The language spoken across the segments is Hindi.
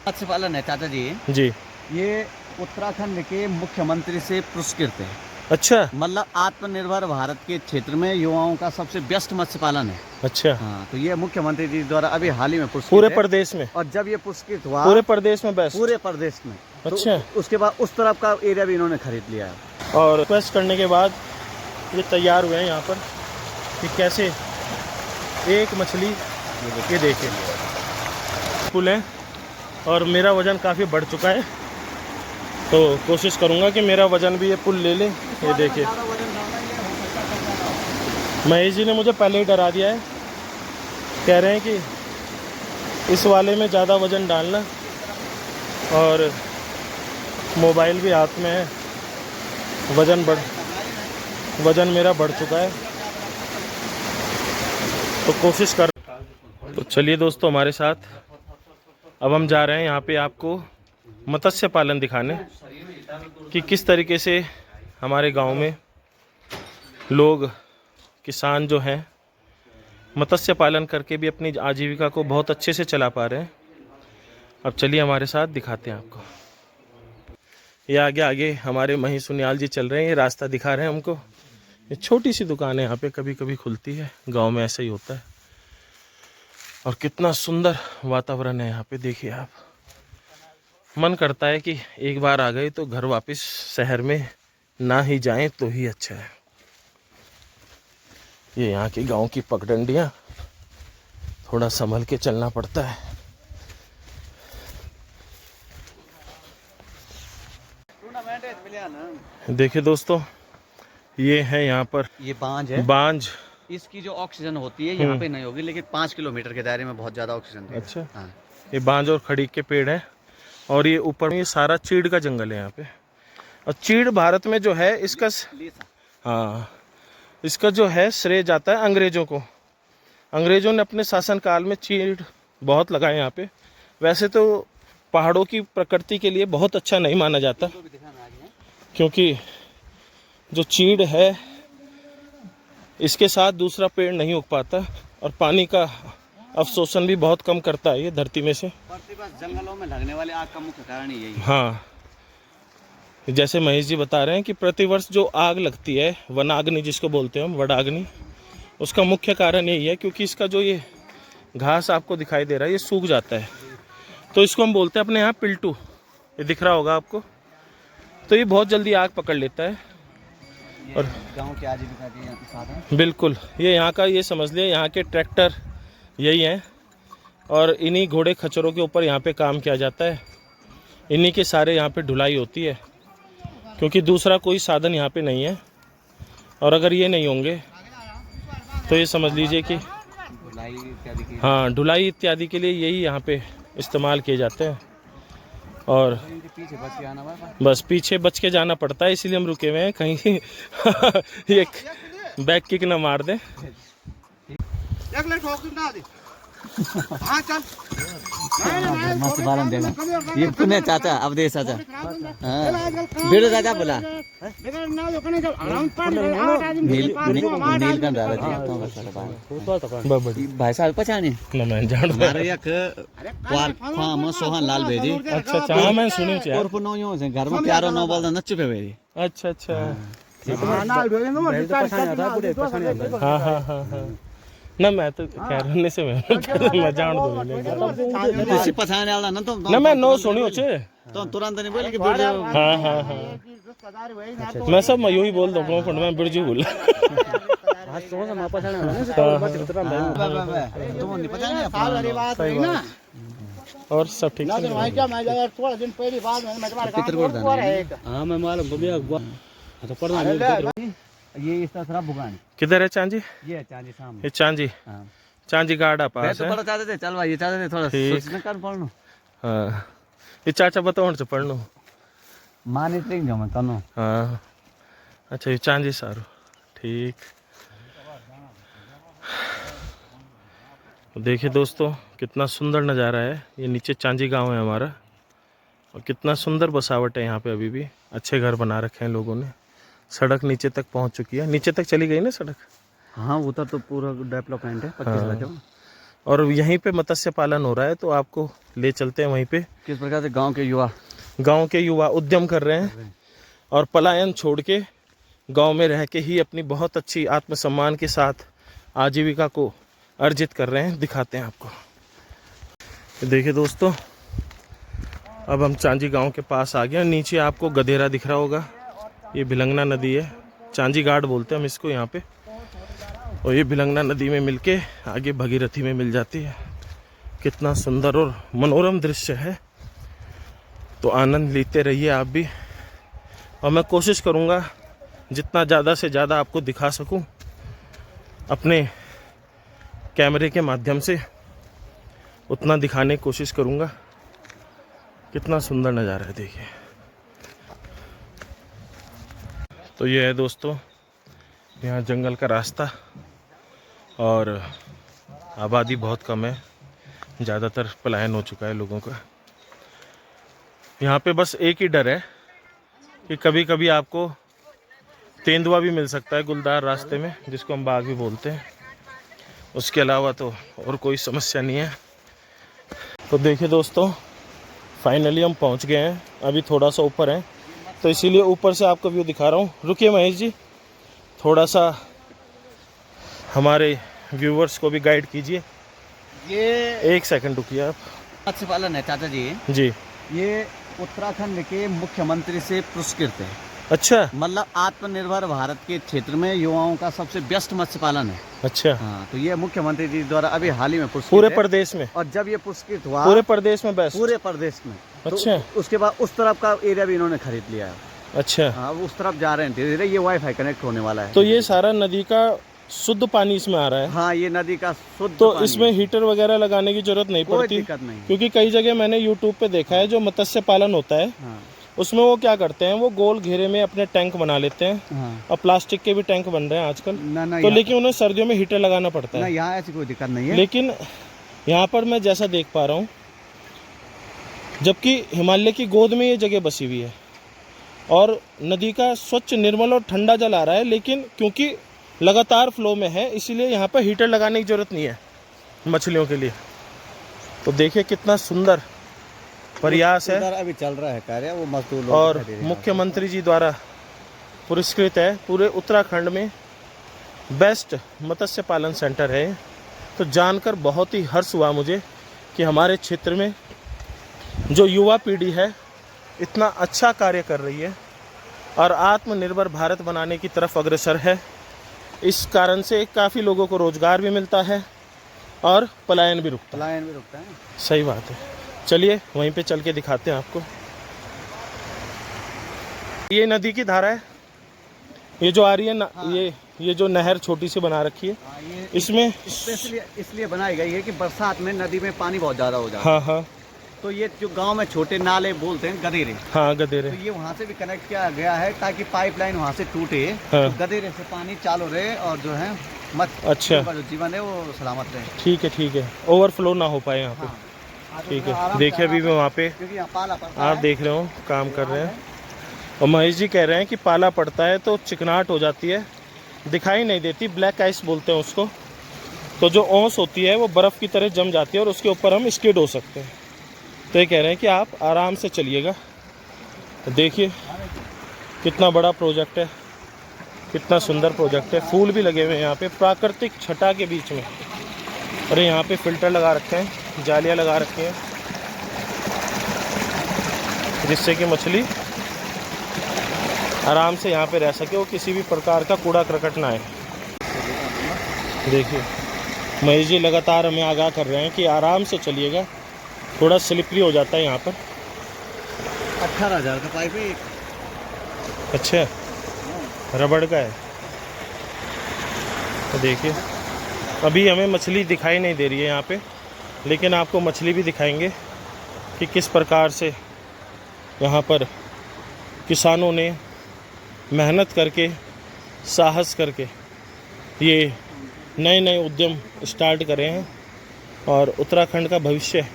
मत्स्य पालन है चाचा जी। जी। ये उत्तराखंड के मुख्यमंत्री से पुरस्कृत है। अच्छा। मतलब आत्मनिर्भर भारत के क्षेत्र में युवाओं का सबसे बेस्ट मत्स्य पालन है। अच्छा। हाँ, तो ये मुख्यमंत्री जी द्वारा अभी हाल ही में पुरस्कृत पूरे है। प्रदेश में? और जब ये पुरस्कृत हुआ पूरे प्रदेश में बेस्ट? पूरे प्रदेश में। अच्छा। तो उसके बाद उस तरफ का एरिया भी इन्होंने खरीद लिया है। और रिक्वेस्ट करने के बाद ये तैयार हुए हैं यहाँ पर कि कैसे एक मछली, ये देखिए पुल है और मेरा वज़न काफ़ी बढ़ चुका है, तो कोशिश करूँगा कि मेरा वज़न भी ये पुल ले ले। ये देखिए महेश जी ने मुझे पहले ही डरा दिया है, कह रहे हैं कि इस वाले में ज़्यादा वज़न डालना, और मोबाइल भी हाथ में है, वज़न मेरा बढ़ चुका है, तो कोशिश कर। तो चलिए दोस्तों हमारे साथ, अब हम जा रहे हैं यहाँ पे आपको मत्स्य पालन दिखाने कि किस तरीके से हमारे गांव में लोग, किसान जो हैं, मत्स्य पालन करके भी अपनी आजीविका को बहुत अच्छे से चला पा रहे हैं। अब चलिए हमारे साथ दिखाते हैं आपको। ये आगे हमारे महेश सुनियाल जी चल रहे हैं, ये रास्ता दिखा रहे हैं हमको। ये छोटी सी दुकान है यहाँ पे, कभी कभी खुलती है, गांव में ऐसा ही होता है। और कितना सुंदर वातावरण है यहाँ पे, देखिए आप। मन करता है कि एक बार आ गए तो घर वापस शहर में ना ही जाएं तो ही अच्छा है। ये यहाँ की गांव की पगडंडियाँ, थोड़ा संभल के चलना पड़ता है। देखिए दोस्तों, ये है यहाँ पर, ये बांझ है। बांझ। इसकी जो ऑक्सीजन होती है यहाँ पे नहीं होगी, लेकिन 5 किलोमीटर के दायरे में बहुत ज़्यादा ऑक्सीजन देगा। अच्छा। हाँ। ये बांझ और खड़ी के पेड़ हैं, और ये ऊपर में ये सारा चीड़ का जंगल है यहाँ पे। और चीड़ भारत में जो है इसका, हाँ, इसका जो है श्रेय जाता है अंग्रेज़ों को। अंग्रेज़ों ने अपने शासनकाल में चीड़ बहुत लगाए यहाँ पे। वैसे तो पहाड़ों की प्रकृति के लिए बहुत अच्छा नहीं माना जाता, क्योंकि जो चीड़ है इसके साथ दूसरा पेड़ नहीं उग पाता, और पानी का अवशोषण भी बहुत कम करता है ये धरती में से। प्रतिवर्ष जंगलों में लगने वाले आग का मुख्य कारण यही है। हाँ, जैसे महेश जी बता रहे हैं कि प्रतिवर्ष जो आग लगती है, वनाग्नि जिसको बोलते हैं हम, वडाग्नि, उसका मुख्य कारण यही है क्योंकि इसका जो ये घास आपको दिखाई दे रहा है ये सूख जाता है, तो इसको हम बोलते हैं अपने यहाँ पिल्टू। ये दिख रहा होगा आपको, तो ये बहुत जल्दी आग पकड़ लेता है। और गांव के आजीविका के साधन, बिल्कुल, ये यहाँ का, ये समझ लिया यहाँ के ट्रैक्टर यही हैं, और इन्हीं घोड़े खच्चरों के ऊपर यहाँ पे काम किया जाता है। इन्हीं के सारे यहाँ पे ढुलाई होती है, क्योंकि दूसरा कोई साधन यहाँ पे नहीं है। और अगर ये नहीं होंगे तो ये समझ लीजिए कि हाँ, ढुलाई इत्यादि के लिए यही यहाँ पे इस्तेमाल किए जाते हैं। और बस पीछे बच के जाना पड़ता है, इसीलिए हम रुके हुए हैं कहीं ये बैक किक ना मार दे। मत्स्य पालन देखो, ये पुण्य चाचा, अवधेश चाचा, वीडियो चाचा बोला नीलकंठ भाई साहब पहचाने मैं जान फार्म सोहन लाल भेजी। अच्छा अच्छा, हाँ मैं सुनी थी यार। घर में प्यारो न बोलता नच्चू पे भेजी। अच्छा अच्छा, हाँ हाँ हाँ हाँ, ना मैं तो कहने से मैं जान दूँ पछाने वाला ना तो ना, मैं नो सुनी होचे तो तुरंत नहीं बोले कि वीडियो। हाँ हाँ हाँ, मैं सब मैं यूं ही बोल दूँ, मैं बिरजू बोल। और सब ठीक है? ये इस तरह भुगान किधर है चांजी? ये चांदी सामने, ये चांजी, हाँ। चांजी गाड़ा पास है। थोड़ा चाहते थे, चल भाई ये चाहते थे थोड़ा सोचने कर पढ़नो। हाँ, ये चाचा बताओ से पढ़नो मॉनिटरिंग जो मैं करनो। हाँ, अच्छा ये चांजी सारू, ठीक। देखिए दोस्तों, कितना सुंदर नज़ारा है। ये नीचे चांजी गांव है हमारा, और कितना सुंदर बसावट है यहाँ पे। अभी भी अच्छे घर बना रखे हैं लोगों ने। सड़क नीचे तक पहुँच चुकी है, नीचे तक चली गई ना सड़क। हाँ, उधर तो पूरा डेवलपमेंट है 25 लाख। और यहीं पे मत्स्य पालन हो रहा है, तो आपको ले चलते हैं वहीं पे। किस प्रकार से गांव के युवा उद्यम कर रहे हैं और पलायन छोड़ के गांव में रह के ही अपनी बहुत अच्छी आत्मसम्मान के साथ आजीविका को अर्जित कर रहे हैं, दिखाते हैं आपको। देखिए दोस्तों, अब हम चांजी गांव के पास आ गए। नीचे आपको गधेरा दिख रहा होगा, ये भिलंगना नदी है, चांजी घाट बोलते हैं हम इसको यहाँ पे। और ये भिलंगना नदी में मिलके आगे भगीरथी में मिल जाती है। कितना सुंदर और मनोरम दृश्य है, तो आनंद लेते रहिए आप भी। और मैं कोशिश करूँगा जितना ज़्यादा से ज़्यादा आपको दिखा सकूँ अपने कैमरे के माध्यम से, उतना दिखाने की कोशिश करूँगा। कितना सुंदर नज़ारा है, देखिए। तो ये है दोस्तों यहाँ जंगल का रास्ता, और आबादी बहुत कम है, ज़्यादातर पलायन हो चुका है लोगों का। यहाँ पे बस एक ही डर है कि कभी कभी आपको तेंदुआ भी मिल सकता है गुलदार रास्ते में, जिसको हम बाघ भी बोलते हैं। उसके अलावा तो और कोई समस्या नहीं है। तो देखिए दोस्तों, फाइनली हम पहुँच गए हैं। अभी थोड़ा सा ऊपर है, तो इसीलिए ऊपर से आपको व्यू दिखा रहा हूँ। रुकिए महेश जी, थोड़ा सा हमारे व्यूवर्स को भी गाइड कीजिए। ये 1 सेकंड रुकिए आप। मत्स्य पालन है चाचा जी। जी, ये उत्तराखंड के मुख्यमंत्री से पुरस्कृत है। अच्छा मतलब आत्मनिर्भर भारत के क्षेत्र में युवाओं का सबसे बेस्ट मत्स्य पालन है। अच्छा। हाँ, तो ये मुख्यमंत्री जी द्वारा अभी हाल ही में पुरस्कृत पूरे है। प्रदेश में? और जब ये पुरस्कृत हुआ पूरे प्रदेश में बेस्ट? पूरे प्रदेश में। अच्छा। तो उसके बाद उस तरफ का एरिया भी इन्होंने खरीद लिया है। अच्छा। हाँ, उस तरफ जा रहे हैं धीरे धीरे। ये वाईफाई कनेक्ट होने वाला है। तो ये सारा नदी का शुद्ध पानी इसमें आ रहा है? हाँ, ये नदी का शुद्ध तो पानी इसमें है। हीटर वगैरह लगाने की जरूरत नहीं कोई पड़ती? दिक्कत नहीं। क्योंकि कई जगह मैंने यूट्यूब पे देखा है, जो मत्स्य पालन होता है हाँ, उसमें वो क्या करते हैं, वो गोल घेरे में अपने टैंक बना लेते हैं। हाँ। और प्लास्टिक के भी टैंक बन रहे हैं आजकल। ना तो लेकिन उन्हें सर्दियों में हीटर लगाना पड़ता ना, है। यहाँ ऐसी कोई दिक्कत नहीं है। लेकिन यहाँ पर मैं जैसा देख पा रहा हूँ, जबकि हिमालय की गोद में ये जगह बसी हुई है और नदी का स्वच्छ निर्मल और ठंडा जल आ रहा है, लेकिन क्योंकि लगातार फ्लो में है, इसीलिए यहाँ पर हीटर लगाने की ज़रूरत नहीं है मछलियों के लिए। तो देखिए कितना सुंदर प्रयास है। अभी चल रहा है कार्य, वो मजदूर लोग और दिखाई दे रहे हैं। मुख्यमंत्री जी द्वारा पुरस्कृत है। पूरे उत्तराखंड में बेस्ट मत्स्य पालन सेंटर है। तो जानकर बहुत ही हर्ष हुआ मुझे कि हमारे क्षेत्र में जो युवा पीढ़ी है इतना अच्छा कार्य कर रही है और आत्मनिर्भर भारत बनाने की तरफ अग्रसर है। इस कारण से काफ़ी लोगों को रोजगार भी मिलता है और पलायन भी रुकता है। सही बात है। चलिए वहीं पे चल के दिखाते हैं आपको। ये नदी की धारा है, ये जो आ रही है ना। हाँ। ये जो नहर छोटी सी बना रखी है। हाँ, ये इसमें स्पेशली इसलिए बनाई गई है कि बरसात में नदी में पानी बहुत ज़्यादा हो जाता है। हाँ हाँ। तो ये जो गांव में छोटे नाले बोलते हैं गधेरे। हाँ, गधेरे। तो ये वहाँ से भी कनेक्ट किया गया है ताकि पाइपलाइन वहाँ से टूटे। हाँ। तो गधेरे से पानी चालू रहे और जो है अच्छा, जो जीवन है वो सलामत रहे। ठीक है, ठीक है। ओवरफ्लो ना हो पाए यहाँ पे। हाँ। ठीक है। देखिए अभी मैं वहाँ पे, क्योंकि यहाँ पाला पड़ता आप देख रहे हो काम कर रहे हैं। और महेश जी कह रहे हैं कि पाला पड़ता है तो चिकनाहट हो जाती है, दिखाई नहीं देती, ब्लैक आइस बोलते हैं उसको। तो जो ओस होती है वो बर्फ़ की तरह जम जाती है और उसके ऊपर हम स्किड हो सकते हैं। तो ये कह रहे हैं कि आप आराम से चलिएगा। तो देखिए कितना बड़ा प्रोजेक्ट है, कितना सुंदर प्रोजेक्ट है। फूल भी लगे हुए हैं यहाँ पे प्राकृतिक छटा के बीच में। और यहाँ पे फिल्टर लगा रखे हैं, जालियाँ लगा रखी हैं, जिससे कि मछली आराम से यहाँ पे रह सके, वो किसी भी प्रकार का कूड़ा करकट ना आए। देखिए महेश जी लगातार हमें आगाह कर रहे हैं कि आराम से चलिएगा, थोड़ा स्लिपरी हो जाता है यहाँ पर। 18,000 का पाइप है। अच्छा, रबड़ का है। तो देखिए अभी हमें मछली दिखाई नहीं दे रही है यहाँ पे, लेकिन आपको मछली भी दिखाएंगे कि किस प्रकार से यहाँ पर किसानों ने मेहनत करके, साहस करके ये नए नए उद्यम स्टार्ट करे हैं। और उत्तराखंड का भविष्य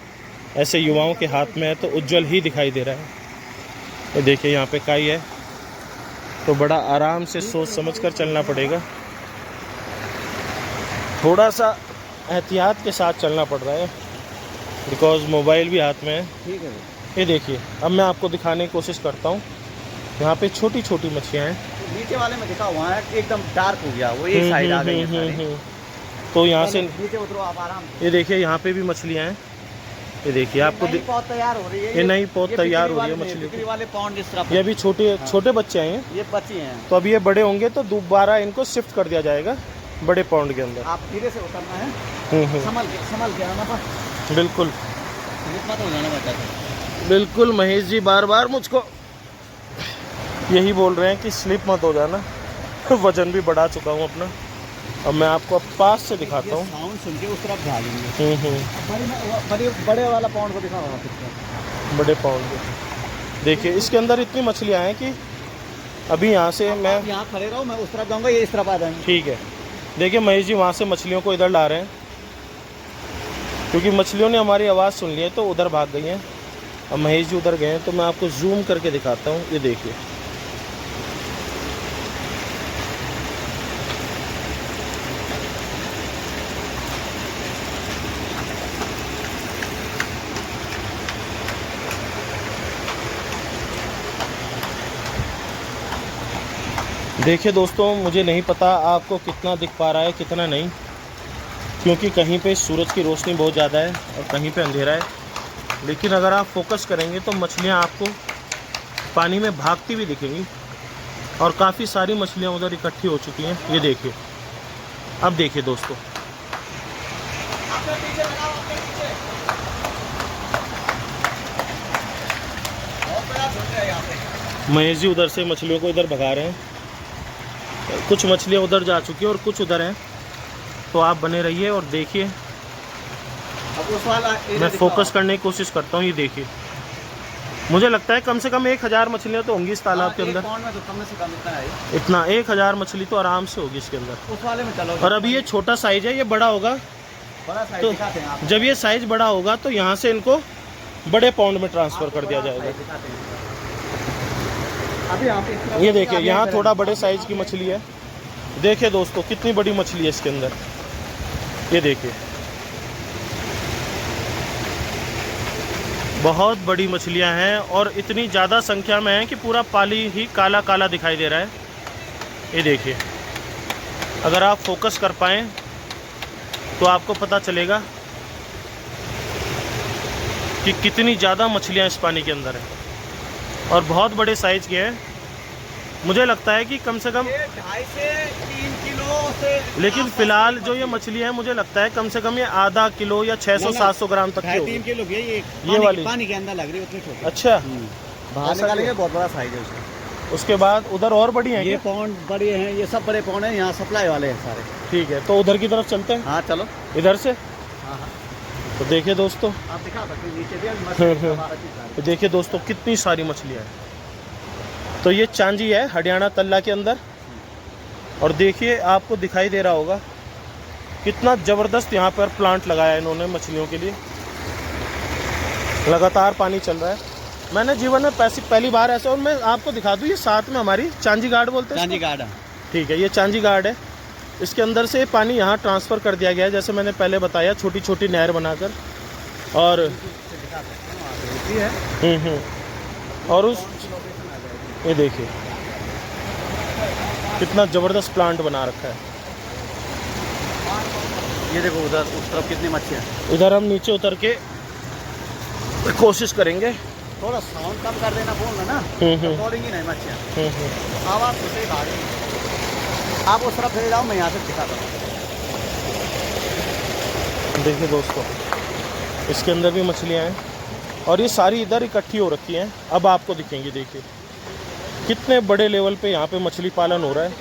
ऐसे युवाओं के हाथ में है तो उज्जवल ही दिखाई दे रहा है। तो देखिए यहाँ पे काई है, तो बड़ा आराम से सोच समझ कर चलना पड़ेगा। थोड़ा सा एहतियात के साथ चलना पड़ रहा है, बिकॉज मोबाइल भी हाथ में है। ठीक है। ये देखिए, अब मैं आपको दिखाने की कोशिश करता हूँ। यहाँ पे छोटी छोटी मछलियाँ हैं। नीचे वाले में दिखा हुआ है एकदम डार्क हो गया, वो एक साइड आ गई है सारी। तो यहाँ से नीचे उतरो आप आराम से। ये देखिए, यहाँ पे भी मछलियाँ हैं। ये देखिए, आपको पौध तैयार हो रही है। ये नई पौध तैयार हो रही है बिक्री मछली। वाले पौंड इस तरफ। ये अभी छोटे बच्चे हैं, ये बच्चे हैं। तो अभी ये बड़े होंगे तो दोबारा इनको शिफ्ट कर दिया जाएगा बड़े पौंड के अंदर। आप धीरे से उतरना है, संभल के आना पर। बिल्कुल मत हो जाना बच्चा। बिल्कुल महेश जी बार बार मुझको यही बोल रहे हैं कि स्लिप मत हो जाना। वजन भी बढ़ा चुका हूँ अपना। अब मैं आपको पास से दिखाता हूँ। साउंड सुन के उस तरफ भागेंगे। बड़े वाला पौंड को दिखा होगा। बड़े पौंड को देखिए, इसके अंदर इतनी मछलियाँ हैं कि अभी यहाँ से मैं यहाँ खड़े रहो, मैं उस तरफ जाऊँगा, ये इस तरफ आ जाएंगे। ठीक है। देखिए महेश जी वहाँ से मछलियों को इधर ला रहे हैं, क्योंकि मछलियों ने हमारी आवाज़ सुन ली है तो उधर भाग गई हैं। अब महेश जी उधर गए हैं, तो मैं आपको जूम करके दिखाता हूँ। ये देखिए, देखिए दोस्तों, मुझे नहीं पता आपको कितना दिख पा रहा है कितना नहीं, क्योंकि कहीं पे सूरज की रोशनी बहुत ज़्यादा है और कहीं पे अंधेरा है। लेकिन अगर आप फोकस करेंगे तो मछलियाँ आपको पानी में भागती हुई दिखेंगी, और काफ़ी सारी मछलियाँ उधर इकट्ठी हो चुकी हैं। ये देखिए, अब देखिए दोस्तों, महेश जी उधर से मछलियों को इधर भगा रहे हैं। कुछ मछलियाँ उधर जा चुकी हैं और कुछ उधर हैं, तो आप बने रहिए और देखिए। मैं फोकस करने की कोशिश करता हूँ। ये देखिए, मुझे लगता है कम से कम 1000 मछलियाँ तो होंगी इस तालाब के अंदर। तो कम से कम इतना 1000 मछली तो आराम से होगी इसके अंदर। उस वाले में चलो। और अभी ये छोटा साइज है, ये बड़ा होगा। बड़ा साइज तो दिखाते हैं आप। जब ये साइज बड़ा होगा तो यहाँ से इनको बड़े पौंड में ट्रांसफ़र कर दिया जाएगा। अभी यहाँ ये देखिए, यहाँ थोड़ा बड़े साइज की मछली है। देखिए दोस्तों, कितनी बड़ी मछली है इसके अंदर। ये देखिए, बहुत बड़ी मछलियाँ हैं और इतनी ज़्यादा संख्या में हैं कि पूरा पानी ही काला काला दिखाई दे रहा है। ये देखिए, अगर आप फोकस कर पाएँ तो आपको पता चलेगा कि कितनी ज़्यादा मछलियाँ इस पानी के अंदर हैं, और बहुत बड़े साइज़ के हैं। मुझे लगता है कि कम से कम 2.5 से 3 किलो से। लेकिन फ़िलहाल जो ये मछली है, मुझे लगता है कम से कम ये आधा किलो या 600-700 ग्राम तक की होगी। 3 किलो की है ये वाली पानी के अंदर लग रही है उतनी छोटी। अच्छा, बाहर निकालेंगे, बहुत बड़ा साइज है उसका। उसके बाद उधर और बड़ी हैं ये क्या? पौंड बड़े हैं, ये सब बड़े पौंड हैं, यहाँ सप्लाई वाले हैं सारे। ठीक है, तो उधर की तरफ चलते हैं। हाँ चलो, इधर से। हाँ हाँ, तो देखिए दोस्तों, आप दिखा सकते हैं नीचे भी। तो देखिए दोस्तों, कितनी सारी मछलियाँ हैं। तो ये चांजी है हरियाणा तल्ला के अंदर, और देखिए आपको दिखाई दे रहा होगा कितना ज़बरदस्त यहाँ पर प्लांट लगाया है इन्होंने मछलियों के लिए। लगातार पानी चल रहा है। मैंने जीवन में पहली बार ऐसा, और मैं आपको दिखा दूँ, ये साथ में हमारी चांजी गार्ड बोलते हैं। चांजी गार्ड। ठीक है, ये चांजी गार्ड है। इसके अंदर से पानी यहाँ ट्रांसफ़र कर दिया गया है, जैसे मैंने पहले बताया, छोटी छोटी नहर बनाकर। और और उस ये देखिए कितना ज़बरदस्त प्लांट बना रखा है। ये देखो उधर उस तरफ कितनी मच्छियाँ हैं। इधर हम नीचे उतर के कोशिश करेंगे। थोड़ा साउंड कम कर देना फोन में ना, रिकॉर्डिंग ही नहीं मच्छियाँ। आवाज़ से खा रही। आप उस तरफ फिर जाओ, मैं यहाँ से दिखाता हूँ। देखिए दोस्तों, इसके अंदर भी मछलियाँ हैं, और ये सारी इधर इकट्ठी हो रखी हैं। अब आपको दिखेंगी। देखिए कितने बड़े लेवल पे यहाँ पे मछली पालन हो रहा है।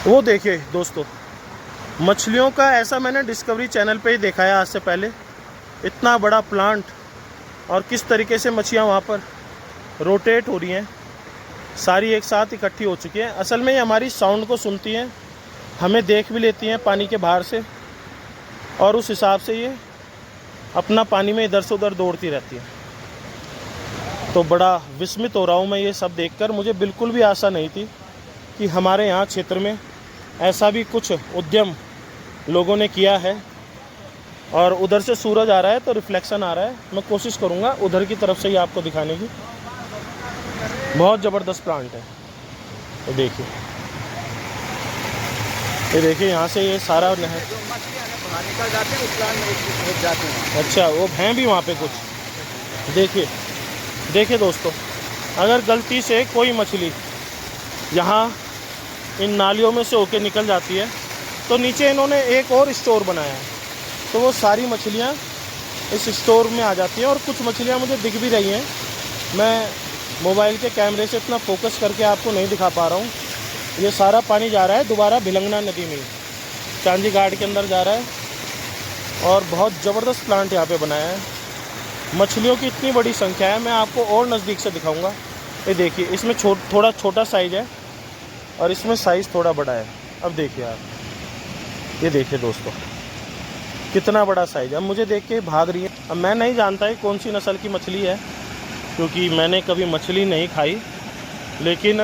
वो देखिए दोस्तों, मछलियों का ऐसा मैंने डिस्कवरी चैनल पे ही देखा है आज से पहले। इतना बड़ा प्लांट, और किस तरीके से मछलियाँ वहाँ पर रोटेट हो रही हैं, सारी एक साथ इकट्ठी हो चुकी हैं। असल में ये हमारी साउंड को सुनती हैं, हमें देख भी लेती हैं पानी के बाहर से, और उस हिसाब से ये अपना पानी में इधर से उधर दौड़ती रहती है। तो बड़ा विस्मित हो रहा हूँ मैं ये सब देखकर। मुझे बिल्कुल भी आशा नहीं थी कि हमारे यहाँ क्षेत्र में ऐसा भी कुछ उद्यम लोगों ने किया है। और उधर से सूरज आ रहा है तो रिफ्लेक्शन आ रहा है। मैं कोशिश करूँगा उधर की तरफ से ही आपको दिखाने की। बहुत ज़बरदस्त प्लांट है। तो देखिए, ये देखिए यहाँ से ये सारा नहर। जो मछलियाँ हैं बाहर निकल जाते हैं, उस प्लांट में एक रुक जाते हैं। अच्छा, वो हैं भी वहाँ पे कुछ। देखिए देखिए दोस्तों, अगर गलती से कोई मछली यहाँ इन नालियों में से होके निकल जाती है तो नीचे इन्होंने एक और स्टोर बनाया है, तो वो सारी मछलियाँ इस स्टोर में आ जाती हैं। और कुछ मछलियाँ मुझे दिख भी रही हैं, मैं मोबाइल के कैमरे से इतना फोकस करके आपको नहीं दिखा पा रहा हूँ। ये सारा पानी जा रहा है दोबारा भिलंगना नदी में, चांदी घाट के अंदर जा रहा है। और बहुत ज़बरदस्त प्लांट यहाँ पे बनाया है। मछलियों की इतनी बड़ी संख्या है, मैं आपको और नज़दीक से दिखाऊंगा। ये देखिए, इसमें थोड़ा छोटा साइज़ है और इसमें साइज़ थोड़ा बड़ा है। अब देखिए आप, ये देखिए दोस्तों कितना बड़ा साइज़ है। अब मुझे देख के भाग रही है। अब मैं नहीं जानता है कौन सी नस्ल की मछली है, क्योंकि मैंने कभी मछली नहीं खाई। लेकिन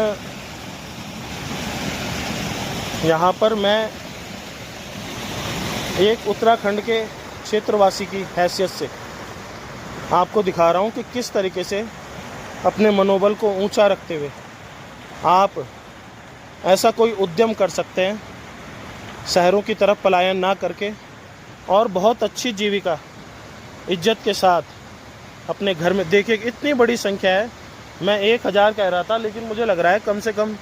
यहाँ पर मैं एक उत्तराखंड के क्षेत्रवासी की हैसियत से आपको दिखा रहा हूँ कि किस तरीके से अपने मनोबल को ऊंचा रखते हुए आप ऐसा कोई उद्यम कर सकते हैं, शहरों की तरफ पलायन ना करके, और बहुत अच्छी जीविका इज्जत के साथ अपने घर में। देखिए इतनी बड़ी संख्या है। मैं 1000 कह रहा था, लेकिन मुझे लग रहा है कम से कम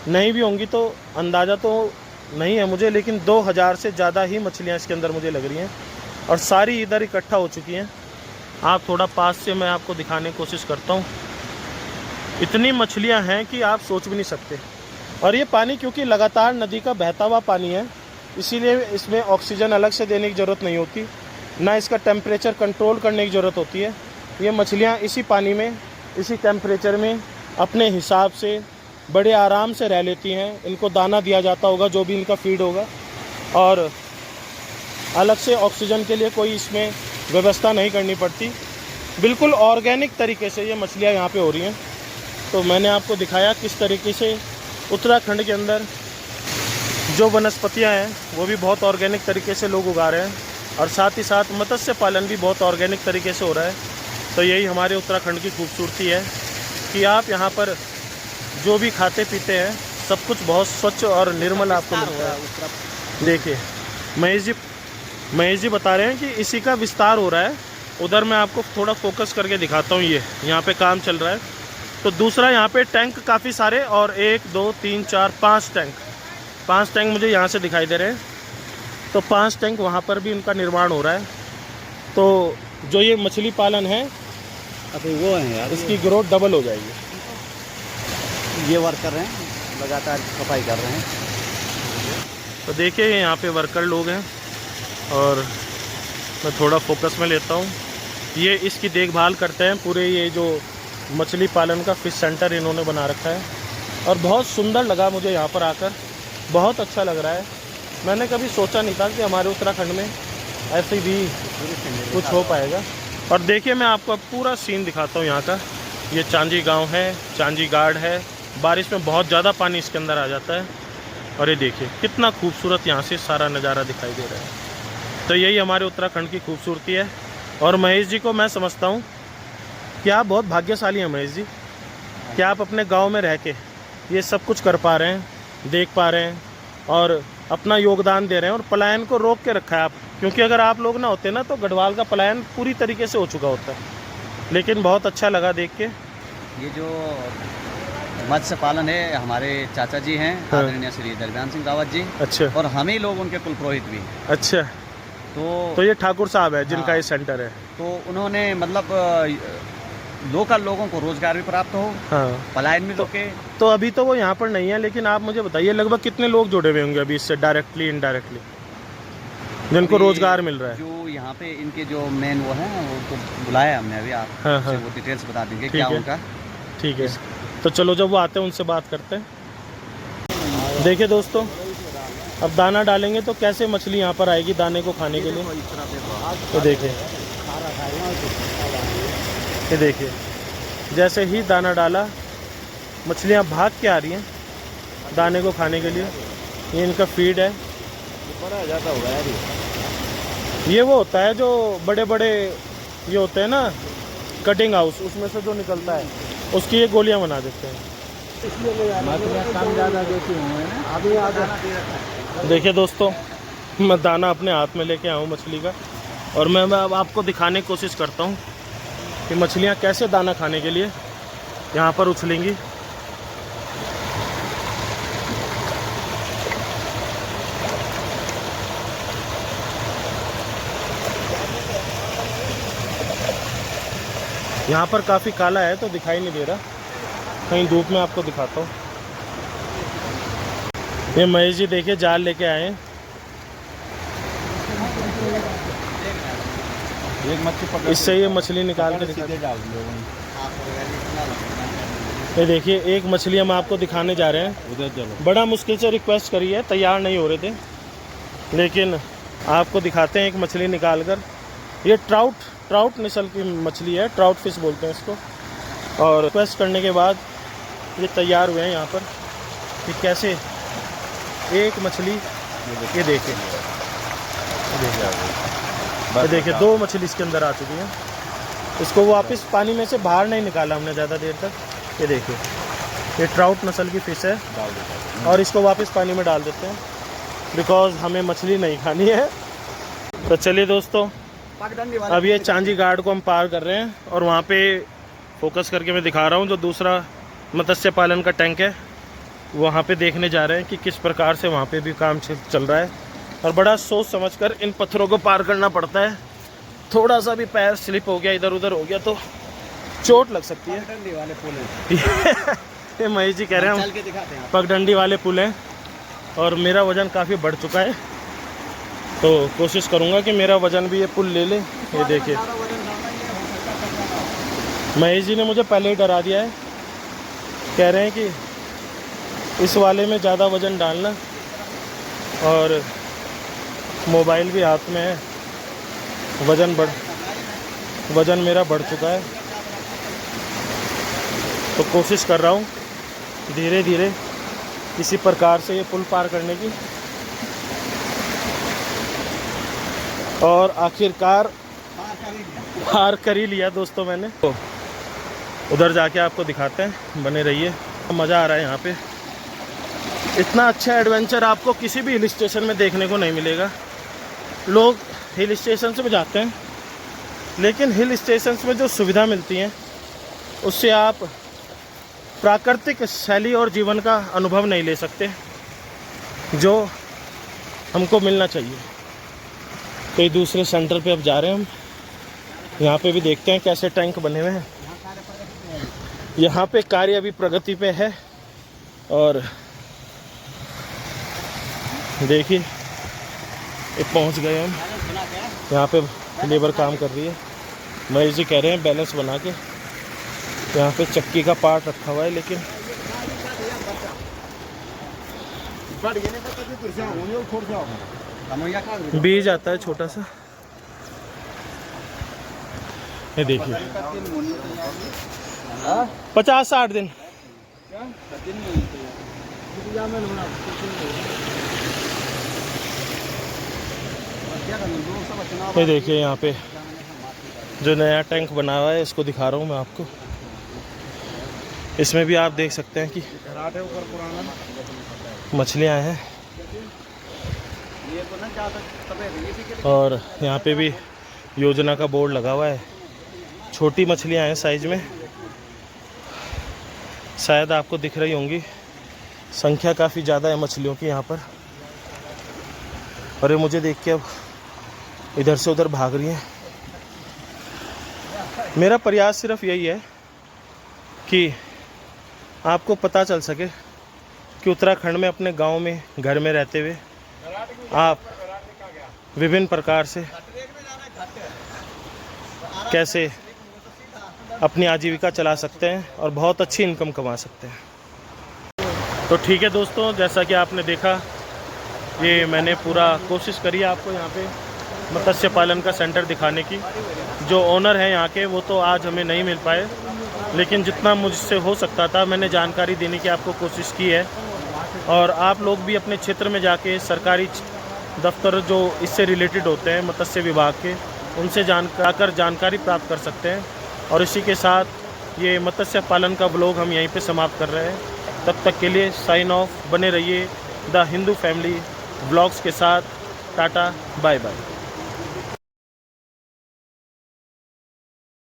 नहीं भी होंगी, तो अंदाज़ा तो नहीं है मुझे, लेकिन 2000 से ज़्यादा ही मछलियाँ इसके अंदर मुझे लग रही हैं। और सारी इधर इकट्ठा हो चुकी हैं। आप थोड़ा पास से मैं आपको दिखाने की कोशिश करता हूँ। इतनी मछलियाँ हैं कि आप सोच भी नहीं सकते। और ये पानी क्योंकि लगातार नदी का बहता हुआ पानी है, इसीलिए इसमें ऑक्सीजन अलग से देने की ज़रूरत नहीं होती, ना इसका टेम्परेचर कंट्रोल करने की ज़रूरत होती है। ये मछलियाँ इसी पानी में, इसी टेम्परेचर में अपने हिसाब से बड़े आराम से रह लेती हैं। इनको दाना दिया जाता होगा, जो भी इनका फीड होगा, और अलग से ऑक्सीजन के लिए कोई इसमें व्यवस्था नहीं करनी पड़ती। बिल्कुल ऑर्गेनिक तरीके से ये मछलियाँ यहाँ पे हो रही हैं। तो मैंने आपको दिखाया किस तरीके से उत्तराखंड के अंदर जो वनस्पतियाँ हैं वो भी बहुत ऑर्गेनिक तरीके से लोग उगा रहे हैं, और साथ ही साथ मत्स्य पालन भी बहुत ऑर्गेनिक तरीके से हो रहा है। तो यही हमारे उत्तराखंड की खूबसूरती है कि आप यहाँ पर जो भी खाते पीते हैं सब कुछ बहुत स्वच्छ और निर्मल आपको मिलता है। देखिए महेश जी बता रहे हैं कि इसी का विस्तार हो रहा है। उधर मैं आपको थोड़ा फोकस करके दिखाता हूँ। ये यहाँ पे काम चल रहा है। तो दूसरा यहाँ पे टैंक काफ़ी सारे, और 1 2 3 4 5 टैंक मुझे यहाँ से दिखाई दे रहे हैं। तो 5 टैंक वहाँ पर भी उनका निर्माण हो रहा है। तो जो ये मछली पालन है, अभी वो है यार, इसकी ग्रोथ डबल हो जाएगी। ये वर्क कर रहे हैं, लगातार सफाई कर रहे हैं। तो देखिए यहाँ पे वर्कर लोग हैं, और मैं थोड़ा फोकस में लेता हूँ। ये इसकी देखभाल करते हैं पूरे, ये जो मछली पालन का फिश सेंटर इन्होंने बना रखा है। और बहुत सुंदर लगा मुझे यहाँ पर आकर, बहुत अच्छा लग रहा है। मैंने कभी सोचा नहीं था कि हमारे उत्तराखंड में ऐसे भी कुछ हो पाएगा। और देखिए मैं आपको पूरा सीन दिखाता हूँ यहाँ का। ये चांदी गांव है, चांदी घाट है। बारिश में बहुत ज़्यादा पानी इसके अंदर आ जाता है। और ये देखिए कितना खूबसूरत यहाँ से सारा नज़ारा दिखाई दे रहा है। तो यही हमारे उत्तराखंड की खूबसूरती है। और महेश जी को मैं समझता हूँ कि आप बहुत भाग्यशाली हैं महेश जी, कि आप अपने गांव में रह के ये सब कुछ कर पा रहे हैं, देख पा रहे हैं, और अपना योगदान दे रहे हैं, और पलायन को रोक के रखा है आप। क्योंकि अगर आप लोग ना होते ना तो गढ़वाल का पलायन पूरी तरीके से हो चुका होता है। लेकिन बहुत अच्छा लगा देख के। ये जो मत्स्य पालन है, हमारे चाचा जी हैं, हाँ। आदरणीय श्री दरमियान सिंह रावत जी, अच्छा और हम ही लोग उनके कुल पुरोहित भी हैं। अच्छा। तो ये ठाकुर साहब है जिनका हाँ। ये सेंटर है। तो उन्होंने मतलब लोकल लोगों को रोजगार भी प्राप्त हो, हाँ। पलायन भी रोके। तो अभी तो वो यहाँ पर नहीं है, लेकिन आप मुझे बताइए लगभग कितने लोग जुड़े हुए होंगे अभी इससे, डायरेक्टली इनडायरेक्टली, जिनको रोजगार मिल रहा है? जो यहाँ पे इनके जो मेन वो हैं, वो तो बुलाया हमने अभी, आप हाँ, हाँ। वो डिटेल्स बता देंगे ठीक क्या है। उनका। ठीक है, तो चलो जब वो आते हैं उनसे बात करते हैं। देखिए दोस्तों, अब दाना डालेंगे तो कैसे मछली यहाँ पर आएगी दाने को खाने के लिए। तो देखिए, ये देखिए जैसे ही दाना डाला मछलियाँ भाग के आ रही हैं दाने को खाने के लिए। ये इनका फीड है, बड़ा ज़्यादा होगा यार ये वो होता है जो बड़े बड़े ये होते हैं ना कटिंग हाउस, उसमें से जो निकलता है उसकी ये गोलियां बना देते हैं। मछलियाँ कम ज़्यादा देती हुए ना अभी आगे। देखिए दोस्तों, मैं दाना अपने हाथ में लेके आया हूँ मछली का, और मैं अब आपको दिखाने की कोशिश करता हूँ कि मछलियाँ कैसे दाना खाने के लिए यहाँ पर उछलेंगी। यहाँ पर काफ़ी काला है तो दिखाई नहीं दे रहा, कहीं धूप में आपको दिखाता हूँ। ये महेश जी देखिए जाल लेके आए हैं। एक मच्छी पकड़, इससे ये मछली निकाल के दिखा। ये देखिए एक मछली हम आपको दिखाने जा रहे हैं। उधर चलो। बड़ा मुश्किल से रिक्वेस्ट करी है, तैयार नहीं हो रहे थे, लेकिन आपको दिखाते हैं एक मछली निकाल कर। ये ट्राउट नस्ल की मछली है, ट्राउट फिश बोलते हैं इसको। और रिक्वेस्ट करने के बाद ये तैयार हुए हैं यहाँ पर कि कैसे एक मछली, ये देखिए ये देखिए 2 मछली इसके अंदर आ चुकी हैं। इसको वापस पानी में से बाहर नहीं निकाला हमने ज़्यादा देर तक। ये देखिए ये ट्राउट नस्ल की फ़िश है, और इसको वापस पानी में डाल देते हैं बिकॉज़ हमें मछली नहीं खानी है। तो चलिए दोस्तों, अब ये चांजी घाट को हम पार कर रहे हैं, और वहाँ पे फोकस करके मैं दिखा रहा हूँ जो दूसरा मत्स्य पालन का टैंक है, वहाँ पे देखने जा रहे हैं कि किस प्रकार से वहाँ पे भी काम चल रहा है। और बड़ा सोच समझकर इन पत्थरों को पार करना पड़ता है। थोड़ा सा भी पैर स्लिप हो गया, इधर उधर हो गया तो चोट लग सकती है। पगडंडी वाले पुल है। ये महेश जी कह रहे हैं चल के दिखाते हैं। पगडंडी वाले पुल हैं, और मेरा वज़न काफ़ी बढ़ चुका है, तो कोशिश करूँगा कि मेरा वज़न भी ये पुल ले ले। ये देखिए महेश जी ने मुझे पहले ही डरा दिया है, कह रहे हैं कि इस वाले में ज़्यादा वज़न डालना, और मोबाइल भी हाथ में है, वज़न मेरा बढ़ चुका है। तो कोशिश कर रहा हूँ धीरे धीरे किसी प्रकार से ये पुल पार करने की, और आखिरकार पार कर ही लिया दोस्तों मैंने। तो उधर जाके आपको दिखाते हैं, बने रहिए, मज़ा आ रहा है यहाँ पे। इतना अच्छा एडवेंचर आपको किसी भी हिल स्टेशन में देखने को नहीं मिलेगा। लोग हिल स्टेशन से भी जाते हैं, लेकिन हिल स्टेशन में जो सुविधा मिलती हैं उससे आप प्राकृतिक शैली और जीवन का अनुभव नहीं ले सकते जो हमको मिलना चाहिए। कोई दूसरे सेंटर पे अब जा रहे हैं हम, यहाँ पे भी देखते हैं कैसे टैंक बने हुए हैं। यहाँ पे कार्य अभी प्रगति पे है, और देखिए ये पहुँच गए हम। यहाँ पे लेबर काम कर रही है, महेश जी कह रहे हैं बैलेंस बना के। यहाँ पे चक्की का पार्ट रखा हुआ है, लेकिन बीज आता है छोटा सा। ये देखिए 50-60 दिन। ये देखिए यहाँ पे जो नया टैंक बना हुआ है, इसको दिखा रहा हूँ मैं आपको। इसमें भी आप देख सकते हैं कि मछलियाँ हैं, और यहाँ पे भी योजना का बोर्ड लगा हुआ है। छोटी मछलियाँ हैं साइज में, शायद आपको दिख रही होंगी। संख्या काफ़ी ज़्यादा है मछलियों की यहाँ पर। और ये मुझे देख के अब इधर से उधर भाग रही हैं। मेरा प्रयास सिर्फ यही है कि आपको पता चल सके कि उत्तराखंड में अपने गांव में घर में रहते हुए आप विभिन्न प्रकार से कैसे अपनी आजीविका चला सकते हैं और बहुत अच्छी इनकम कमा सकते हैं। तो ठीक है दोस्तों, जैसा कि आपने देखा, ये मैंने पूरा कोशिश करी है आपको यहाँ पे मत्स्य पालन का सेंटर दिखाने की। जो ओनर हैं यहाँ के वो तो आज हमें नहीं मिल पाए, लेकिन जितना मुझसे हो सकता था मैंने जानकारी देने की आपको कोशिश की है। और आप लोग भी अपने क्षेत्र में जाके सरकारी दफ्तर जो इससे रिलेटेड होते हैं मत्स्य विभाग के, उनसे जानकारी प्राप्त कर सकते हैं। और इसी के साथ ये मत्स्य पालन का ब्लॉग हम यहीं पे समाप्त कर रहे हैं। तब तक के लिए साइन ऑफ। बने रहिए द हिंदू फैमिली ब्लॉग्स के साथ। Tata bye bye.